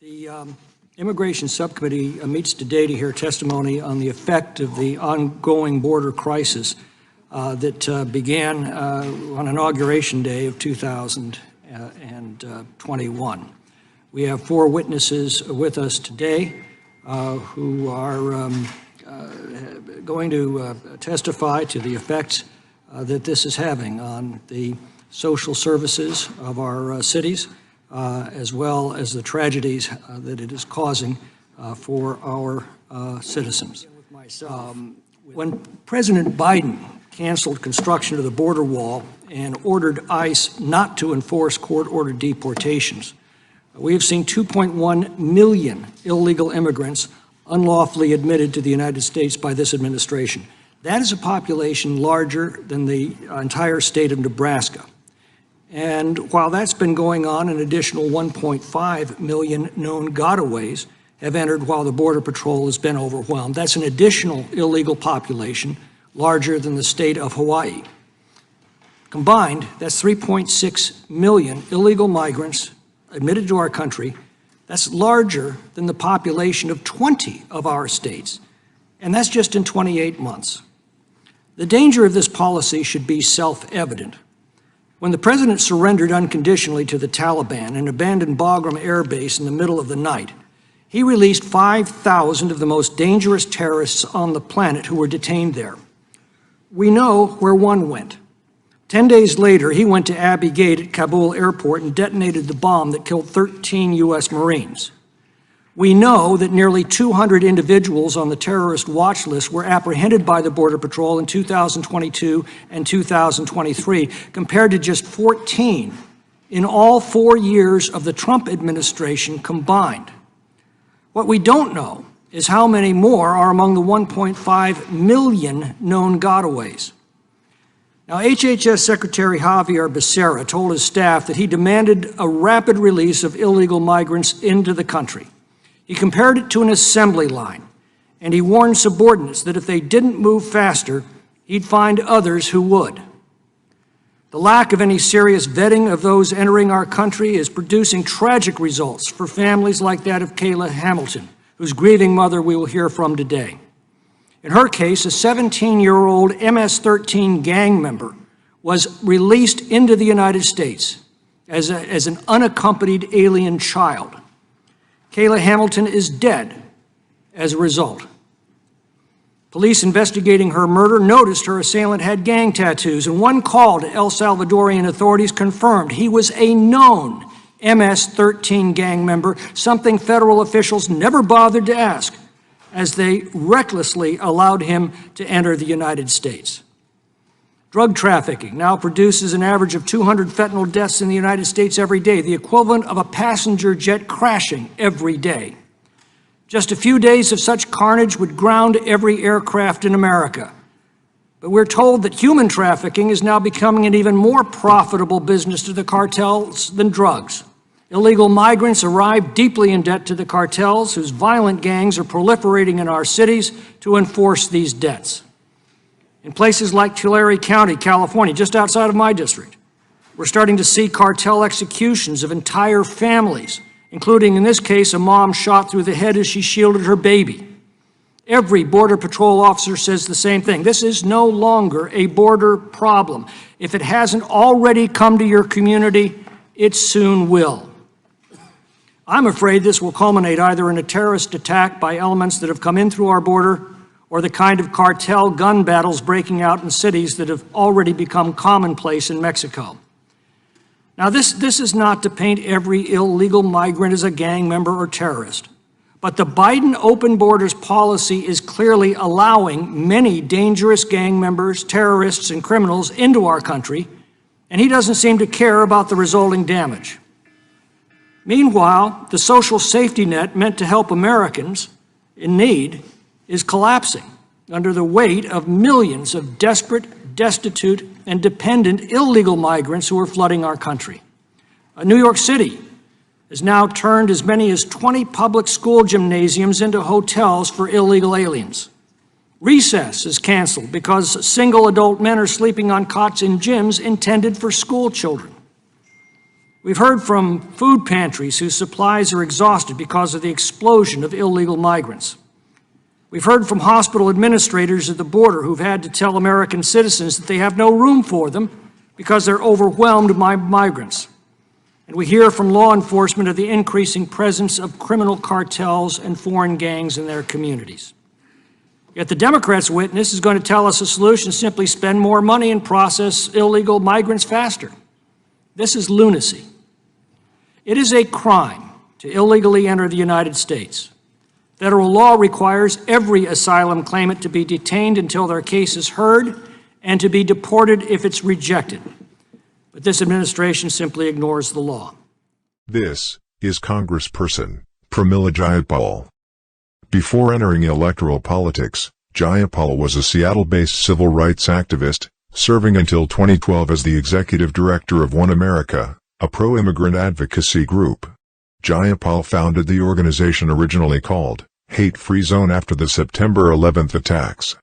The Immigration Subcommittee meets today to hear testimony on the effect of the ongoing border crisis that began on Inauguration Day of 2021. We have four witnesses with us today who are going to testify to the effects that this is having on the social services of our cities, as well as the tragedies that it is causing for our citizens. When President Biden canceled construction of the border wall and ordered ICE not to enforce court-ordered deportations, we have seen 2.1 million illegal immigrants unlawfully admitted to the United States by this administration. That is a population larger than the entire state of Nebraska. And while that's been going on, an additional 1.5 million known gotaways have entered while the Border Patrol has been overwhelmed. That's an additional illegal population larger than the state of Hawaii. Combined, that's 3.6 million illegal migrants admitted to our country. That's larger than the population of 20 of our states, and that's just in 28 months. The danger of this policy should be self-evident. When the president surrendered unconditionally to the Taliban and abandoned Bagram Air Base in the middle of the night, he released 5,000 of the most dangerous terrorists on the planet who were detained there. We know where one went. 10 days later, he went to Abbey Gate at Kabul airport and detonated the bomb that killed 13 U.S. Marines. We know that nearly 200 individuals on the terrorist watch list were apprehended by the Border Patrol in 2022 and 2023, compared to just 14 in all 4 years of the Trump administration combined. What we don't know is how many more are among the 1.5 million known gotaways. Now, HHS Secretary Javier Becerra told his staff that he demanded a rapid release of illegal migrants into the country. He compared it to an assembly line, and he warned subordinates that if they didn't move faster, he'd find others who would. The lack of any serious vetting of those entering our country is producing tragic results for families like that of Kayla Hamilton, whose grieving mother we will hear from today. In her case, a 17-year-old MS-13 gang member was released into the United States as an unaccompanied alien child. Kayla Hamilton is dead as a result. Police investigating her murder noticed her assailant had gang tattoos, and one call to El Salvadorian authorities confirmed he was a known MS-13 gang member, something federal officials never bothered to ask, as they recklessly allowed him to enter the United States. Drug trafficking now produces an average of 200 fentanyl deaths in the United States every day, the equivalent of a passenger jet crashing every day. Just a few days of such carnage would ground every aircraft in America. But we're told that human trafficking is now becoming an even more profitable business to the cartels than drugs. Illegal migrants arrive deeply in debt to the cartels, whose violent gangs are proliferating in our cities to enforce these debts. In places like Tulare County, California, just outside of my district, we're starting to see cartel executions of entire families, including, in this case, a mom shot through the head as she shielded her baby. Every Border Patrol officer says the same thing. This is no longer a border problem. If it hasn't already come to your community, it soon will. I'm afraid this will culminate either in a terrorist attack by elements that have come in through our border, or the kind of cartel gun battles breaking out in cities that have already become commonplace in Mexico. Now, this is not to paint every illegal migrant as a gang member or terrorist, but the Biden open borders policy is clearly allowing many dangerous gang members, terrorists, and criminals into our country, and he doesn't seem to care about the resulting damage. Meanwhile, the social safety net meant to help Americans in need is collapsing under the weight of millions of desperate, destitute, and dependent illegal migrants who are flooding our country. New York City has now turned as many as 20 public school gymnasiums into hotels for illegal aliens. Recess is canceled because single adult men are sleeping on cots in gyms intended for school children. We've heard from food pantries whose supplies are exhausted because of the explosion of illegal migrants. We've heard from hospital administrators at the border who've had to tell American citizens that they have no room for them because they're overwhelmed by migrants. And we hear from law enforcement of the increasing presence of criminal cartels and foreign gangs in their communities. Yet the Democrats' witness is going to tell us a solution is simply spend more money and process illegal migrants faster. This is lunacy. It is a crime to illegally enter the United States. Federal law requires every asylum claimant to be detained until their case is heard and to be deported if it's rejected. But this administration simply ignores the law. This is Congressperson Pramila Jayapal. Before entering electoral politics, Jayapal was a Seattle-based civil rights activist, serving until 2012 as the executive director of One America, a pro-immigrant advocacy group. Jayapal founded the organization originally called Hate Free Zone after the September 11th attacks.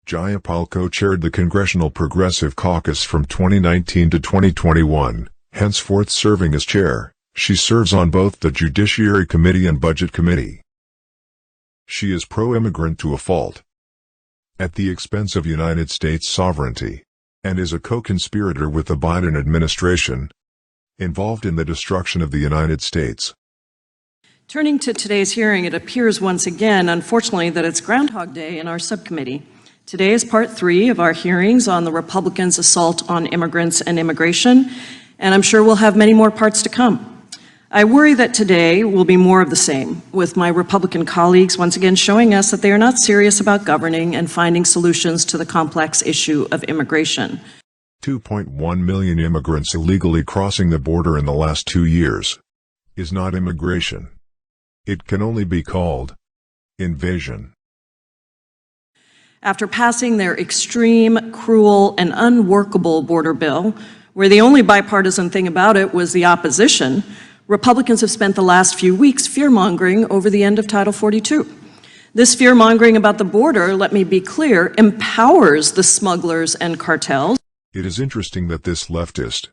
Jayapal co-chaired the Congressional Progressive Caucus from 2019 to 2021, henceforth serving as chair. She serves on both the Judiciary Committee and Budget Committee. She is pro-immigrant to a fault, at the expense of United States sovereignty, and is a co-conspirator with the Biden administration, involved in the destruction of the United States. Turning to today's hearing, it appears once again, unfortunately, that it's Groundhog Day in our subcommittee. Today is part 3 of our hearings on the Republicans' assault on immigrants and immigration, and I'm sure we'll have many more parts to come. I worry that today will be more of the same, with my Republican colleagues once again showing us that they are not serious about governing and finding solutions to the complex issue of immigration. 2.1 million immigrants illegally crossing the border in the last 2 years is not immigration. It can only be called invasion. After passing their extreme, cruel, and unworkable border bill, where the only bipartisan thing about it was the opposition, Republicans have spent the last few weeks fear-mongering over the end of Title 42. This fear-mongering about the border, let me be clear, empowers the smugglers and cartels. It is interesting that this leftist,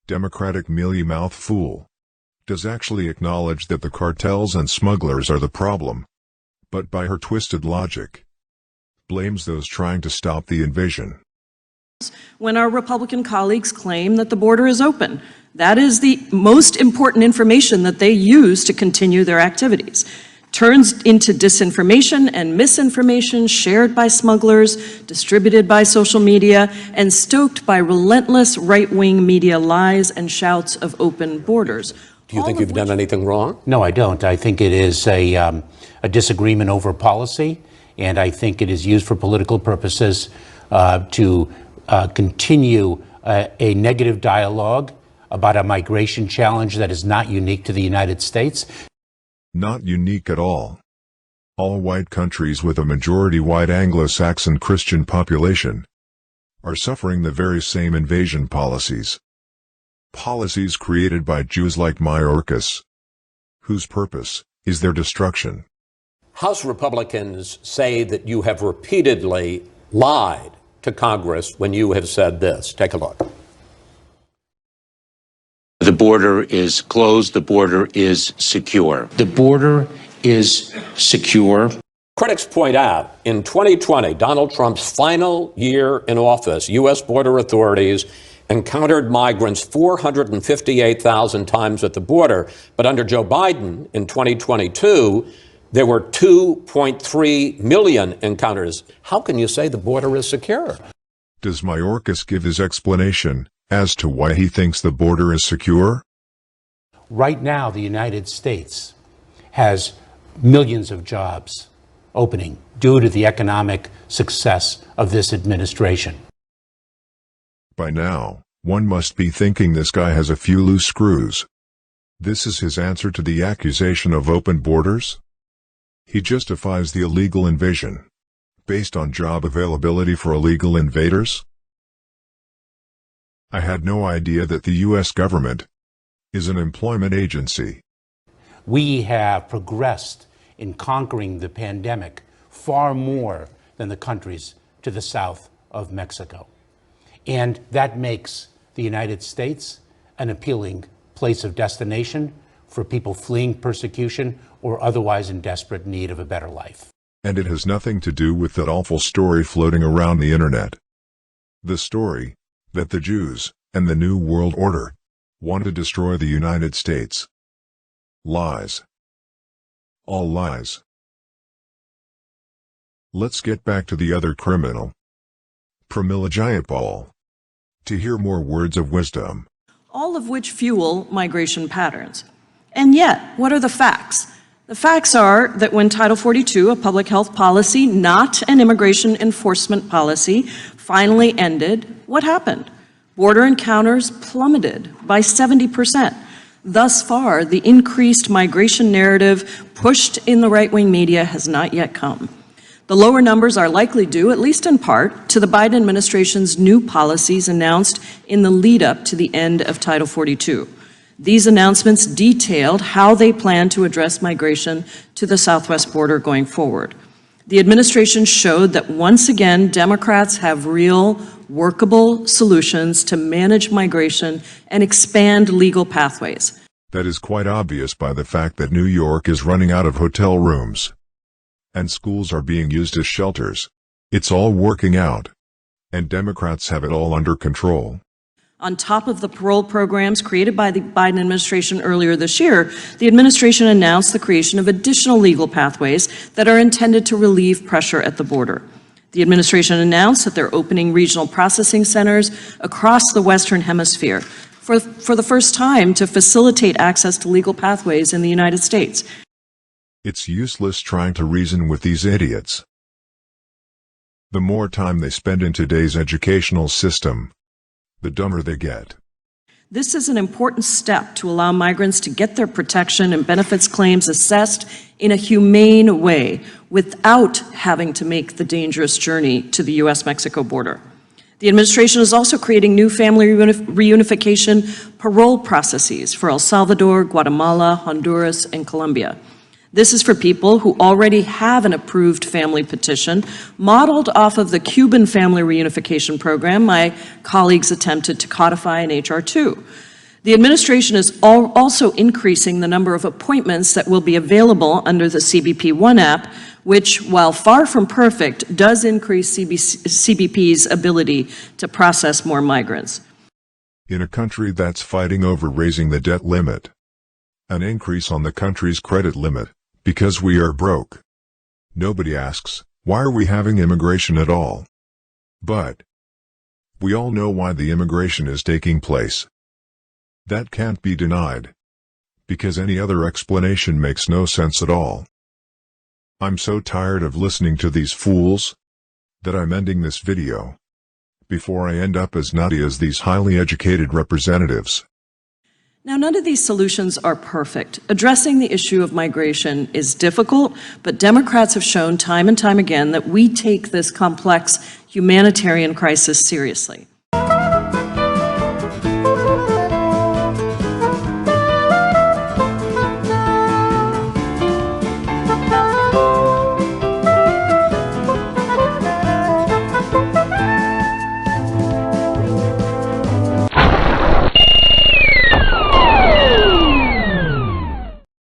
Democratic mealy-mouthed fool does actually acknowledge that the cartels and smugglers are the problem, but by her twisted logic, blames those trying to stop the invasion. When our Republican colleagues claim that the border is open, that is the most important information that they use to continue their activities. Turns into disinformation and misinformation shared by smugglers, distributed by social media, and stoked by relentless right-wing media lies and shouts of open borders. Do you think you've done anything wrong? No, I don't. I think it is a disagreement over policy, and I think it is used for political purposes to continue a negative dialogue about a migration challenge that is not unique to the United States. Not unique at all. All white countries with a majority white Anglo-Saxon Christian population are suffering the very same invasion policies. Policies created by Jews like Mayorkas, whose purpose is their destruction. House Republicans say that you have repeatedly lied to Congress when you have said this. Take a look. The border is closed. The border is secure. The border is secure. Critics point out, in 2020, Donald Trump's final year in office, U.S. border authorities encountered migrants 458,000 times at the border. But under Joe Biden in 2022, there were 2.3 million encounters. How can you say the border is secure? Does Mayorkas give his explanation as to why he thinks the border is secure? Right now, the United States has millions of jobs opening due to the economic success of this administration. By now, one must be thinking this guy has a few loose screws. This is his answer to the accusation of open borders? He justifies the illegal invasion based on job availability for illegal invaders? I had no idea that the U.S. government is an employment agency. We have progressed in conquering the pandemic far more than the countries to the south of Mexico. And that makes the United States an appealing place of destination for people fleeing persecution or otherwise in desperate need of a better life. And it has nothing to do with that awful story floating around the internet. The story that the Jews and the New World Order want to destroy the United States. Lies. All lies. Let's get back to the other criminal, Pramila Jayapal, to hear more words of wisdom. All of which fuel migration patterns. And yet, what are the facts? The facts are that when Title 42, a public health policy, not an immigration enforcement policy, finally ended, what happened? Border encounters plummeted by 70%. Thus far, the increased migration narrative pushed in the right-wing media has not yet come. The lower numbers are likely due, at least in part, to the Biden administration's new policies announced in the lead-up to the end of Title 42. These announcements detailed how they plan to address migration to the southwest border going forward. The administration showed that once again, Democrats have real, workable solutions to manage migration and expand legal pathways. That is quite obvious by the fact that New York is running out of hotel rooms, and schools are being used as shelters. It's all working out, and Democrats have it all under control. On top of the parole programs created by the Biden administration earlier this year, the administration announced the creation of additional legal pathways that are intended to relieve pressure at the border. The administration announced that they're opening regional processing centers across the Western Hemisphere for the first time to facilitate access to legal pathways in the United States. It's useless trying to reason with these idiots. The more time they spend in today's educational system, the dumber they get. This is an important step to allow migrants to get their protection and benefits claims assessed in a humane way without having to make the dangerous journey to the U.S.-Mexico border. The administration is also creating new family reunification parole processes for El Salvador, Guatemala, Honduras, and Colombia. This is for people who already have an approved family petition modeled off of the Cuban family reunification program my colleagues attempted to codify in H.R. 2. The administration is also increasing the number of appointments that will be available under the CBP One app, which, while far from perfect, does increase CBP's ability to process more migrants. In a country that's fighting over raising the debt limit, an increase on the country's credit limit, because we are broke. Nobody asks, why are we having immigration at all? But we all know why the immigration is taking place. That can't be denied, because any other explanation makes no sense at all. I'm so tired of listening to these fools that I'm ending this video before I end up as nutty as these highly educated representatives. Now, none of these solutions are perfect. Addressing the issue of migration is difficult, but Democrats have shown time and time again that we take this complex humanitarian crisis seriously.